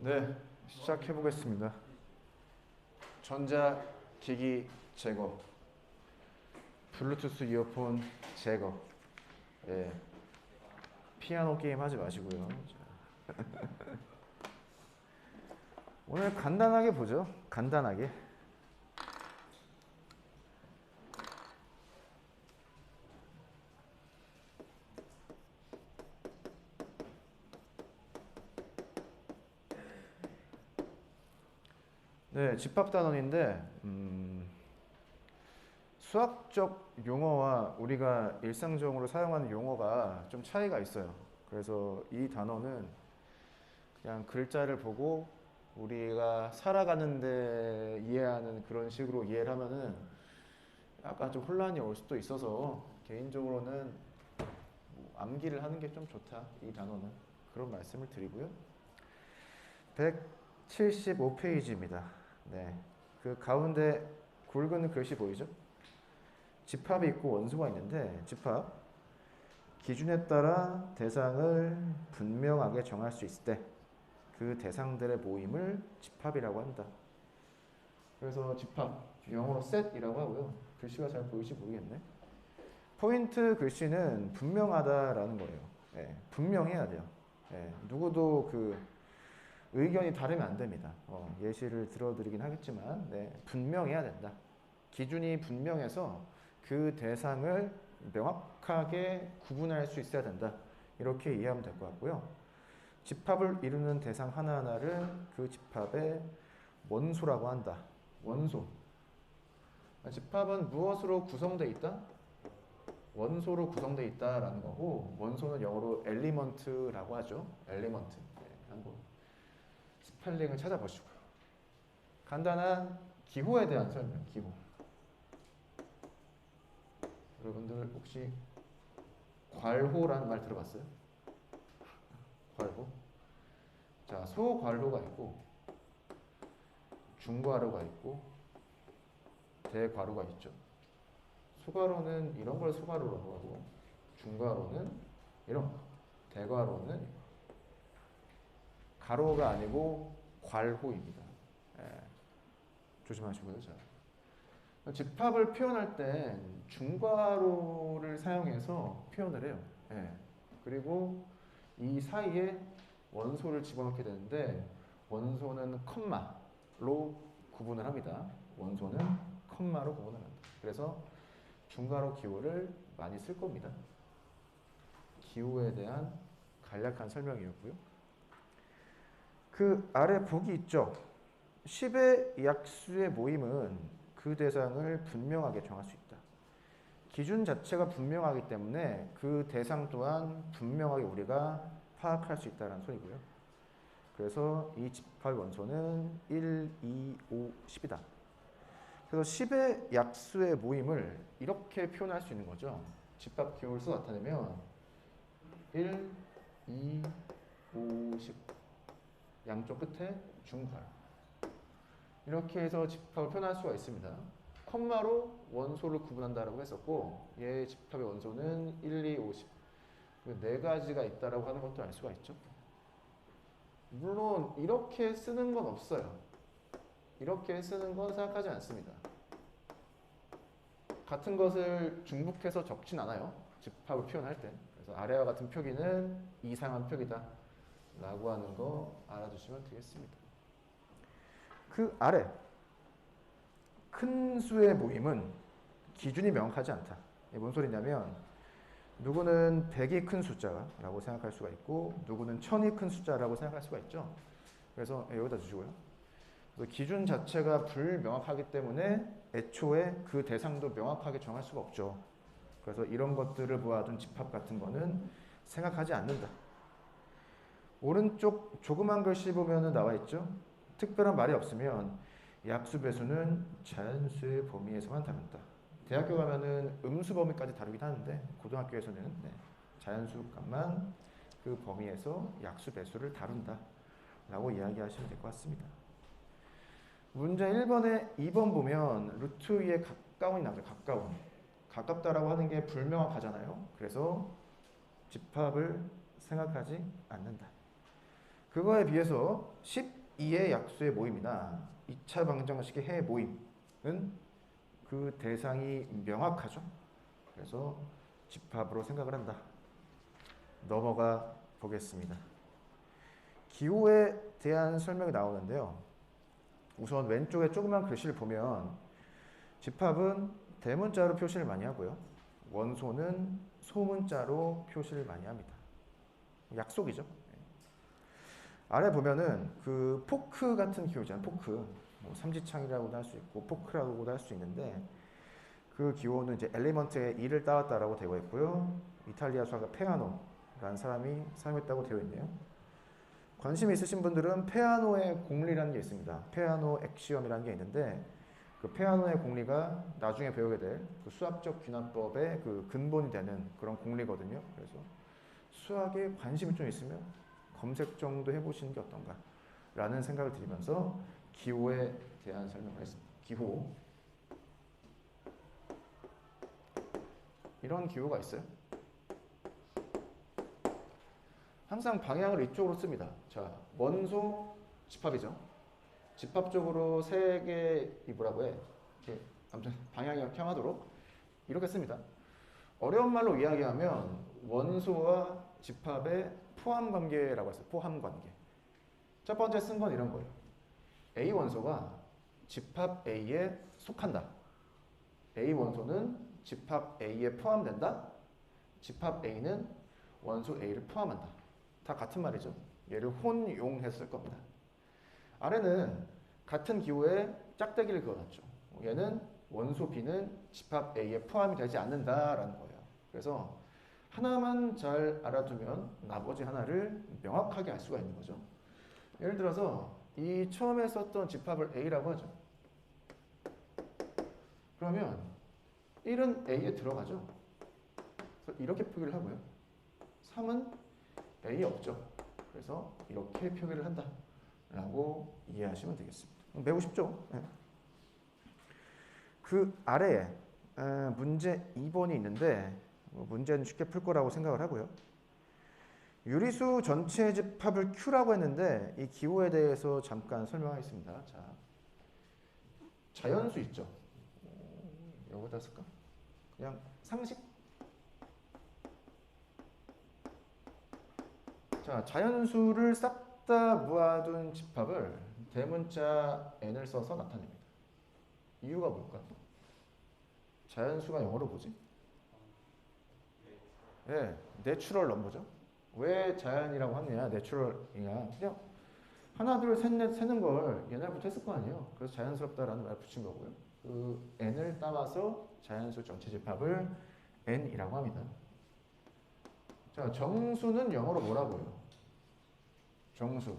네, 시작해 보겠습니다. 전자기기 제거, 블루투스 이어폰 제거. 예, 피아노 게임 하지 마시고요. 오늘 간단하게 보죠. 간단하게. 네, 집합단원인데 수학적 용어와 우리가 일상적으로 사용하는 용어가 좀 차이가 있어요. 그래서 이 단어는 그냥 글자를 보고 우리가 살아가는데 이해하는 그런 식으로 이해를 하면은 약간 좀 혼란이 올 수도 있어서 개인적으로는 뭐 암기를 하는 게 좀 좋다, 이 단어는. 그런 말씀을 드리고요. 175페이지입니다. 네, 그 가운데 굵은 글씨 보이죠? 집합이 있고 원소가 있는데, 집합 기준에 따라 대상을 분명하게 정할 수 있을 때 그 대상들의 모임을 집합이라고 한다. 그래서 집합, 영어로 set이라고 하고요. 글씨가 잘 보일지 모르겠네. 포인트 글씨는 분명하다라는 거예요. 예, 분명해야 돼요. 예, 누구도 그 의견이 다르면 안 됩니다. 예시를 들어드리긴 하겠지만, 네, 분명해야 된다. 기준이 분명해서 그 대상을 명확하게 구분할 수 있어야 된다. 이렇게 이해하면 될 것 같고요. 집합을 이루는 대상 하나하나를 그 집합의 원소라고 한다. 원소. 집합은 무엇으로 구성되어 있다? 원소로 구성되어 있다라는 거고, 원소는 영어로 엘리먼트라고 하죠. 엘리먼트. 네, 한번 스펠링을 찾아보시고요. 간단한 기호에 대한 설명, 기호. 여러분들 혹시 괄호라는 말 들어봤어요? 괄호. 자, 소괄호가 있고, 중괄호가 있고, 대괄호가 있죠. 소괄호는 이런 걸 소괄호라고 하고, 중괄호는 이런 거, 대괄호는 가로가 아니고 괄호입니다. 예, 조심하시고요. 자, 집합을 표현할 때 중괄호를 사용해서 표현을 해요. 예, 그리고 이 사이에 원소를 집어넣게 되는데, 원소는 컴마로 구분을 합니다. 원소는 컴마로 구분을 합니다. 그래서 중괄호 기호를 많이 쓸 겁니다. 기호에 대한 간략한 설명이었고요. 그 아래 보기 있죠? 10의 약수의 모임은 그 대상을 분명하게 정할 수 있다. 기준 자체가 분명하기 때문에 그 대상 또한 분명하게 우리가 파악할 수 있다는 소리고요. 그래서 이 집합의 원소는 1, 2, 5, 10이다. 그래서 10의 약수의 모임을 이렇게 표현할 수 있는 거죠. 집합 기호를 써 나타내면 1, 2, 5, 10. 양쪽 끝에 중괄. 이렇게 해서 집합을 표현할 수가 있습니다. 컴마로 원소를 구분한다라고 했었고, 얘의 집합의 원소는 1, 2, 5, 10. 네 가지가 있다라고 하는 것도 알 수가 있죠. 물론 이렇게 쓰는 건 없어요. 이렇게 쓰는 건 생각하지 않습니다. 같은 것을 중복해서 적진 않아요. 집합을 표현할 때. 그래서 아래와 같은 표기는 이상한 표기다 라고 하는 거 알아두시면 되겠습니다. 그 아래 큰 수의 모임은 기준이 명확하지 않다. 이게 뭔 소리냐면, 누구는 100이 큰 숫자라고 생각할 수가 있고, 누구는 1000이 큰 숫자라고 생각할 수가 있죠. 그래서 여기다 주시고요. 그래서 기준 자체가 불명확하기 때문에 애초에 그 대상도 명확하게 정할 수가 없죠. 그래서 이런 것들을 모아둔 집합 같은 거는 생각하지 않는다. 오른쪽 조그만 글씨 보면 나와 있죠. 특별한 말이 없으면 약수 배수는 자연수의 범위에서만 다룬다. 대학교 가면은 음수 범위까지 다루긴 하는데, 고등학교에서는 네, 자연수 값만 그 범위에서 약수 배수를 다룬다 라고 이야기하시면 될 것 같습니다. 문제 1번에 2번 보면 루트 위에 가까운이 나오죠. 가까운. 가깝다라고 하는 게 불명확하잖아요. 그래서 집합을 생각하지 않는다. 그거에 비해서 10, 이의 약수의 모임이나 2차 방정식의 해 모임은 그 대상이 명확하죠. 그래서 집합으로 생각을 한다. 넘어가 보겠습니다. 기호에 대한 설명이 나오는데요. 우선 왼쪽에 조그만 글씨를 보면 집합은 대문자로 표시를 많이 하고요. 원소는 소문자로 표시를 많이 합니다. 약속이죠. 아래 보면은 그 포크 같은 기호잖아요. 포크. 뭐 삼지창이라고도 할 수 있고 포크라고도 할 수 있는데 그 기호는 이제 엘리먼트에 이를 따왔다라고 되어 있고요. 이탈리아 수학가 페아노라는 사람이 사용했다고 되어 있네요. 관심 있으신 분들은 페아노의 공리라는 게 있습니다. 페아노 엑시엄이라는 게 있는데 그 페아노의 공리가 나중에 배우게 될 그 수학적 귀납법의 그 근본이 되는 그런 공리거든요. 그래서 수학에 관심이 좀 있으면 검색 정도 해보시는 게 어떤가 라는 생각을 드리면서 기호에 대한 설명을 했습니다. 기호. 이런 기호가 있어요. 항상 방향을 이쪽으로 씁니다. 자, 원소 집합이죠. 집합적으로 세 개이 뭐라고 해? 이렇게 아무튼 방향이 향하도록 이렇게 씁니다. 어려운 말로 이야기하면 원소와 집합의 포함 관계라고 했어요. 포함 관계. 첫 번째 쓴 건 이런 거예요. A 원소가 집합 A에 속한다. A 원소는 집합 A에 포함된다. 집합 A는 원소 A를 포함한다. 다 같은 말이죠. 얘를 혼용했을 겁니다. 아래는 같은 기호에 짝대기를 그어놨죠. 얘는 원소 B는 집합 A에 포함이 되지 않는다라는 거예요. 그래서 하나만 잘 알아두면 나머지 하나를 명확하게 알 수가 있는 거죠. 예를 들어서 이 처음에 썼던 집합을 A라고 하죠. 그러면 1은 A에 들어가죠. 그래서 이렇게 표기를 하고요. 3은 A에 없죠. 그래서 이렇게 표기를 한다 라고 이해하시면 되겠습니다. 매우 쉽죠? 네. 그 아래에 문제 2번이 있는데 문제는 쉽게 풀 거라고 생각을 하고요. 유리수 전체 집합을 Q라고 했는데 이 기호에 대해서 잠깐 설명하겠습니다. 자, 자연수 있죠? 여기다 쓸까? 그냥 상식? 자, 자연수를 싹 다 모아둔 집합을 대문자 n을 써서 나타냅니다. 이유가 뭘까? 자연수가 영어로 뭐지? 네, 내추럴 넘버죠. 왜 자연이라고 하느냐, 내추럴이냐. 그냥 하나, 둘, 셋, 넷 세는 걸 옛날부터 했을 거 아니에요. 그래서 자연스럽다라는 말을 붙인 거고요. 그 n을 따와서 자연수 전체 집합을 n이라고 합니다. 자, 정수는 영어로 뭐라고요? 정수.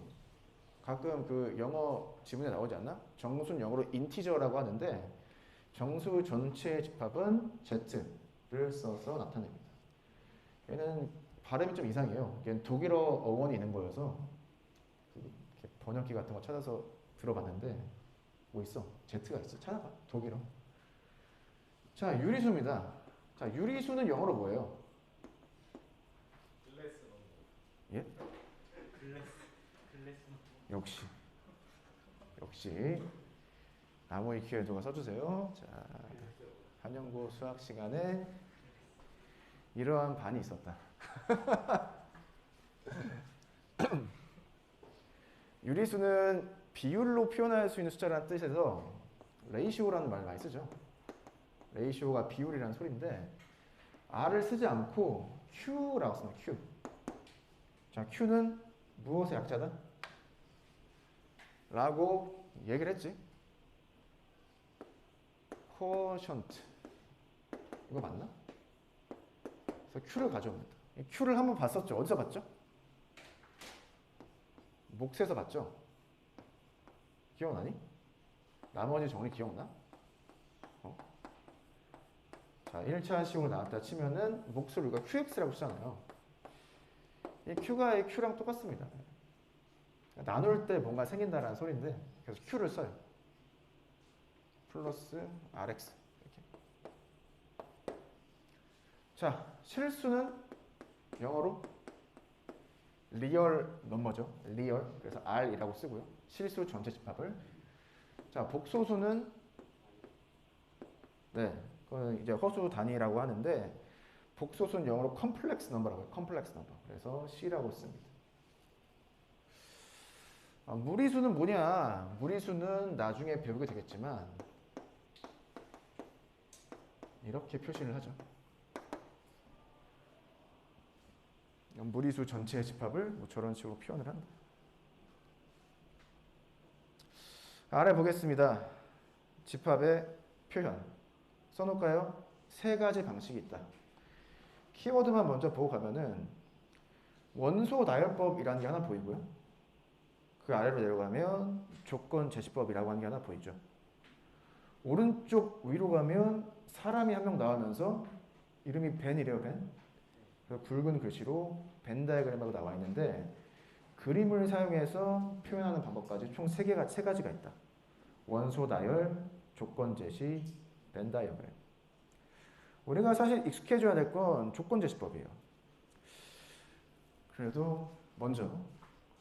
가끔 그 영어 지문에 나오지 않나? 정수는 영어로 인티저라고 하는데 정수 전체의 집합은 z를 써서 나타냅니다. 얘는 발음이 좀 이상해요. 얘는 독일어 어원이 있는 거여서 번역기 같은 거 찾아서 들어봤는데 뭐 있어? Z가 있어. 찾아봐. 독일어. 자, 유리수입니다. 자, 유리수는 영어로 뭐예요? 예? 역시 나무위키 키에도가 써주세요. 자, 한영고 수학 시간에 이러한 반이 있었다. 유리수는 비율로 표현할 수 있는 숫자라는 뜻에서 레이시오라는 말 많이 쓰죠. 레이시오가 비율이라는 소리인데 R을 쓰지 않고 Q라고 씁니다. Q. 자, Q는 무엇의 약자다? 라고 얘기를 했지. quotient. 이거 맞나? 그래서 Q를 가져옵니다. Q를 한번 봤었죠. 어디서 봤죠? 몫에서 봤죠? 기억나니? 나머지 정리 기억나? 자, 1차 시험으로 나왔다 치면은 몫을 우리가 QX라고 쓰잖아요. 이 Q가 이 Q랑 똑같습니다. 나눌 때 뭔가 생긴다라는 소리인데 그래서 Q를 써요. 플러스 RX 이렇게. 자, 실수는 영어로 리얼 넘버죠. 리얼. 그래서 R이라고 쓰고요. 실수 전체 집합을. 자, 복소수는 네, 그건 이제 허수 단위라고 하는데 복소수는 영어로 컴플렉스 넘버라고 해요. 컴플렉스 넘버. 그래서 C라고 씁니다. 무리수는 뭐냐? 무리수는 나중에 배우게 되겠지만 이렇게 표시를 하죠. 무리수 전체의 집합을 뭐 저런 식으로 표현을 한다. 알아보겠습니다. 집합의 표현 써놓을까요? 세 가지 방식이 있다. 키워드만 먼저 보고 가면은 원소 나열법이라는 게 하나 보이고요. 그 아래로 내려가면 조건 제시법이라고 하는 게 하나 보이죠. 오른쪽 위로 가면 사람이 한 명 나오면서 이름이 벤이래요. 벤. 그래서 굵은 글씨로 벤 다이어그램하고 나와 있는데 그림을 사용해서 표현하는 방법까지 총 세 가지가 있다. 원소 나열, 조건 제시, 벤 다이어그램. 우리가 사실 익숙해져야 될 건 조건 제시법이에요. 그래도 먼저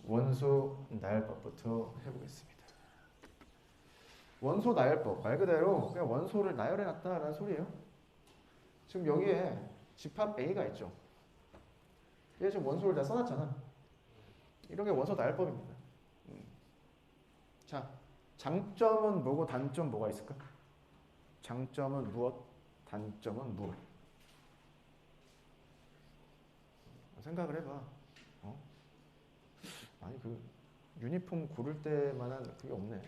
원소 나열법부터 해보겠습니다. 원소 나열법, 말 그대로 그냥 원소를 나열해놨다라는 소리예요. 지금 여기에 집합 A가 있죠. 얘 지금 원소를 다 써놨잖아. 이런 게 원소 나열법입니다. 자, 장점은 뭐고 단점 뭐가 있을까? 장점은 무엇? 단점은 무엇? 생각을 해봐. 아니 그 유니폼 고를 때만한 그게 없네.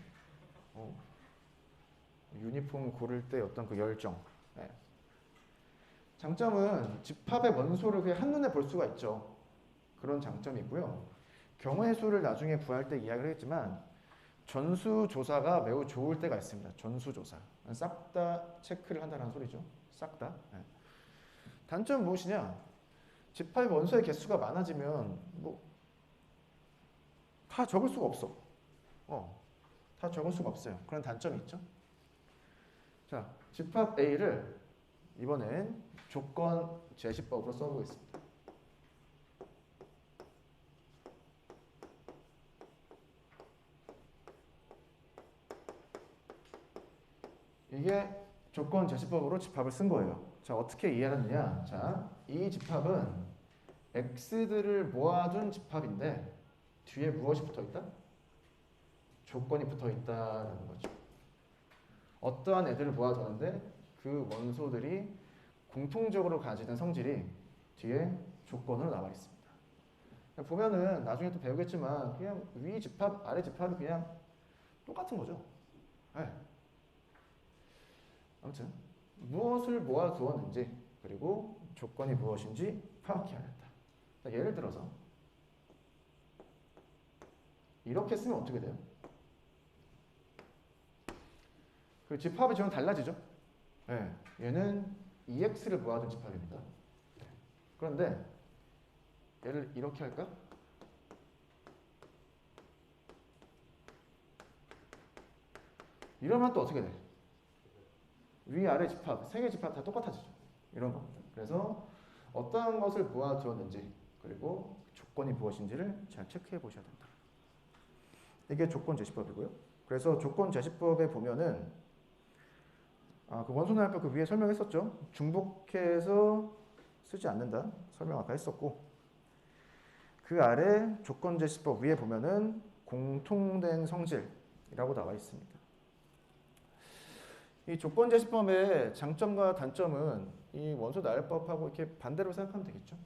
유니폼 고를 때 어떤 그 열정. 네. 장점은 집합의 원소를 그냥 한눈에 볼 수가 있죠. 그런 장점이 있고요. 경우의 수를 나중에 구할 때 이야기를 했지만 전수조사가 매우 좋을 때가 있습니다. 전수조사. 싹 다 체크를 한다는 소리죠. 싹 다. 네. 단점은 무엇이냐? 집합의 원소의 개수가 많아지면 뭐 다 적을 수가 없어. 다 적을 수가 없어요. 그런 단점이 있죠. 자, 집합 A를 이번엔 조건 제시법으로 써보겠습니다. 이게 조건 제시법으로 집합을 쓴 거예요. 자, 어떻게 이해하느냐? 자, 이 집합은 x들을 모아둔 집합인데 뒤에 무엇이 붙어 있다? 조건이 붙어 있다라는 거죠. 어떠한 애들을 모아두는데 그 원소들이 공통적으로 가지는 성질이 뒤에 조건으로 나와 있습니다. 보면은 나중에 또 배우겠지만 그냥 위 집합, 아래 집합이 그냥 똑같은 거죠. 네. 아무튼 무엇을 모아두었는지 그리고 조건이 무엇인지 파악해야 된다. 예를 들어서 이렇게 쓰면 어떻게 돼요? 그 집합이 좀 달라지죠? 네, 얘는 EX를 모아둔 집합입니다. 그런데 얘를 이렇게 할까? 이러면 또 어떻게 돼? 위아래 집합, 세 개 집합 다 똑같아지죠. 이런 겁니다. 그래서 어떠한 것을 모아두었는지 그리고 조건이 무엇인지를 잘 체크해 보셔야 된다. 이게 조건 제시법이고요. 그래서 조건 제시법에 보면은 그 원소나열법 그 위에 설명했었죠. 중복해서 쓰지 않는다. 설명 아까 했었고 그 아래 조건 제시법 위에 보면은 공통된 성질이라고 나와 있습니다. 이 조건 제시법의 장점과 단점은 이 원소 나열법하고 이렇게 반대로 생각하면 되겠죠.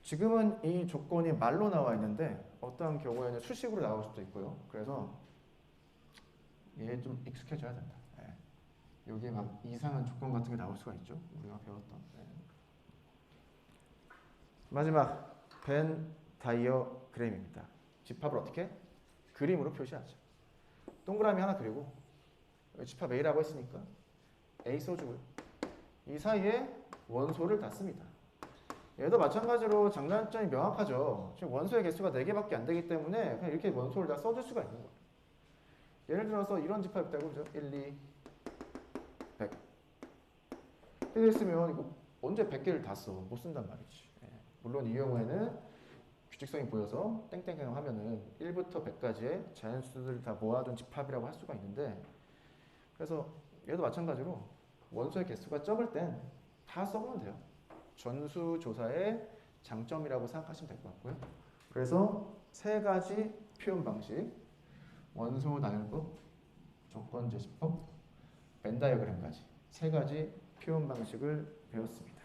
지금은 이 조건이 말로 나와 있는데 어떠한 경우에는 수식으로 나올 수도 있고요. 그래서 얘 좀 익숙해져야 된다. 네. 여기에 막 이상한 조건 같은 게 나올 수가 있죠. 우리가 배웠던. 네. 마지막 벤 다이어그램입니다. 집합을 어떻게? 그림으로 표시하죠. 동그라미 하나 그리고 집합 A라고 했으니까 A 써주고요. 이 사이에 원소를 다 씁니다. 얘도 마찬가지로 장단점이 명확하죠. 지금 원소의 개수가 4개밖에 안 되기 때문에 그냥 이렇게 원소를 다 써줄 수가 있는 거예요. 예를 들어서 이런 집합이 있다고 그러죠. 1, 2, 100. 이렇게 했으면 이거 언제 100개를 다 써? 못 쓴단 말이지. 물론 이 경우에는 규칙성이 보여서 땡땡땡 하면은 1부터 100까지의 자연수들을 다 모아둔 집합이라고 할 수가 있는데, 그래서 얘도 마찬가지로 원소의 개수가 적을 땐 다 써보면 돼요. 전수조사의 장점이라고 생각하시면 될 것 같고요. 그래서 세 가지 표현 방식, 원소 나열법, 조건 제시법, 벤 다이어그램까지 세 가지 표현 방식을 배웠습니다.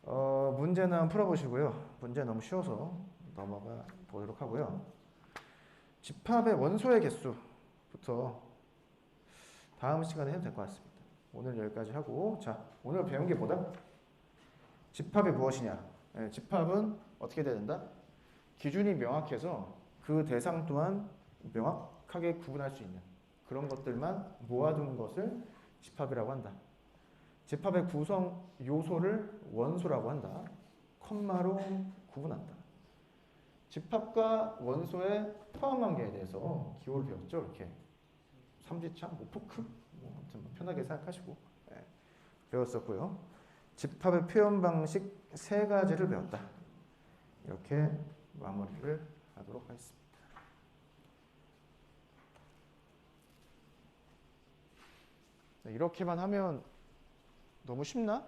문제는 한번 풀어보시고요. 문제 너무 쉬워서 넘어가 보도록 하고요. 집합의 원소의 개수부터 다음 시간에 해도 될 것 같습니다. 오늘 여기까지 하고, 자, 오늘 배운 게 뭐다? 집합이 무엇이냐? 네, 집합은 어떻게 돼야 된다? 기준이 명확해서 그 대상 또한 명확하게 구분할 수 있는 그런 것들만 모아둔 것을 집합이라고 한다. 집합의 구성 요소를 원소라고 한다. 컴마로 구분한다. 집합과 원소의 포함 관계에 대해서 기호를 배웠죠. 이렇게 삼지창, 뭐 포크, 뭐 아무튼 편하게 생각하시고 네, 배웠었고요. 집합의 표현 방식 세 가지를 배웠다. 이렇게 마무리를 하도록 하겠습니다. 네, 이렇게만 하면 너무 쉽나?